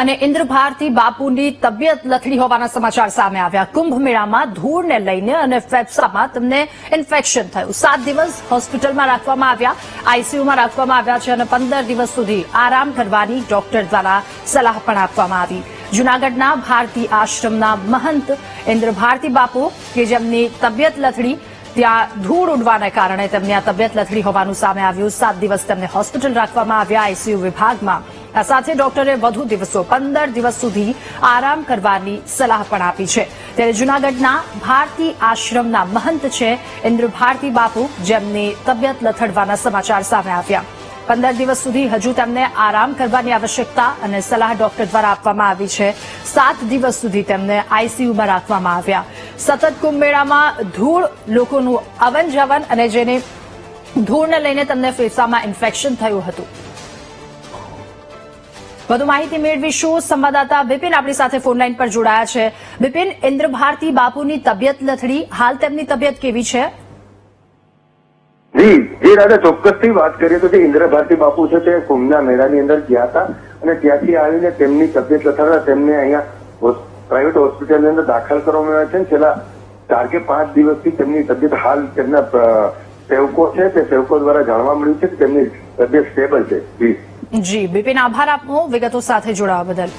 અને ઇન્દ્રભારતી બાપુની તબિયત લથડી હોવાના સમાચાર સામે આવ્યા। કુંભ મેળામાં ધૂળને લઈને અને ફેફસામાં તેમને ઇન્ફેક્શન થયું। 7 દિવસ હોસ્પિટલમાં રાખવામાં આવ્યા, આઈસીયુમાં રાખવામાં આવ્યા છે અને 15 દિવસ સુધી આરામ કરવાની ડોક્ટર દ્વારા સલાહ પણ આપવામાં આવી। જૂનાગઢના ભારતી આશ્રમના મહંત ઇન્દ્રભારતી બાપુ કે જેમની તબિયત લથડી, ત્યાં ધૂળ ઉડવાને કારણે તેમની આ તબિયત લથડી હોવાનું સામે આવ્યું। 7 દિવસ તેમને હોસ્પિટલ રાખવામાં આવ્યા, આઈસીયુ વિભાગમાં। આ સાથે ડોક્ટરે વધુ દિવસો 15 દિવસ સુધી આરામ કરવાની સલાહ પણ આપી છે। ત્યારે જૂનાગઢના ભારતી આશ્રમના મહંત છે ઇન્દ્રભારતી બાપુ, જેમની તબિયત લથડવાના સમાચાર સામે આવ્યા। 15 દિવસ સુધી હજુ તેમને આરામ કરવાની આવશ્યકતા અને સલાહ ડોક્ટર દ્વારા આપવામાં આવી છે। 7 દિવસ સુધી તેમને આઈસીયુમાં રાખવામાં આવ્યા। સતત કુંભ મેળામાં ધૂળ, લોકોનું અવન જવન અને જેને ધૂળને લઈને તેમને ફેફસામાં ઇન્ફેક્શન થયું હતું। વધુ માહિતી મેળવીશું। સંવાદદાતા બિપિન આપણી સાથે ફોનલાઈન પર જોડાયા છે। બિપિન, ઇન્દ્રભારતી બાપુની તબિયત લથડી, હાલ તેમની તબિયત કેવી છે? જી રાજા, ચોક્કસથી વાત કરીએ તો જે ઇન્દ્રભારતી બાપુ છે તે કુંભના મેળાની અંદર ગયા હતા અને ત્યાંથી આવીને તેમની તબિયત લથડતા તેમને અહીંયા પ્રાઇવેટ હોસ્પિટલની અંદર દાખલ કરવામાં આવ્યા છે। છેલ્લા 4 કે 5 દિવસથી તેમની તબિયત, હાલ તેમના સેવકો છે તે સેવકો દ્વારા જાણવા મળ્યું છે કે તેમની તબિયત સ્ટેબલ છે। જી બિપિન, આભાર આપનો વિગતો સાથે જોડાવા બદલ।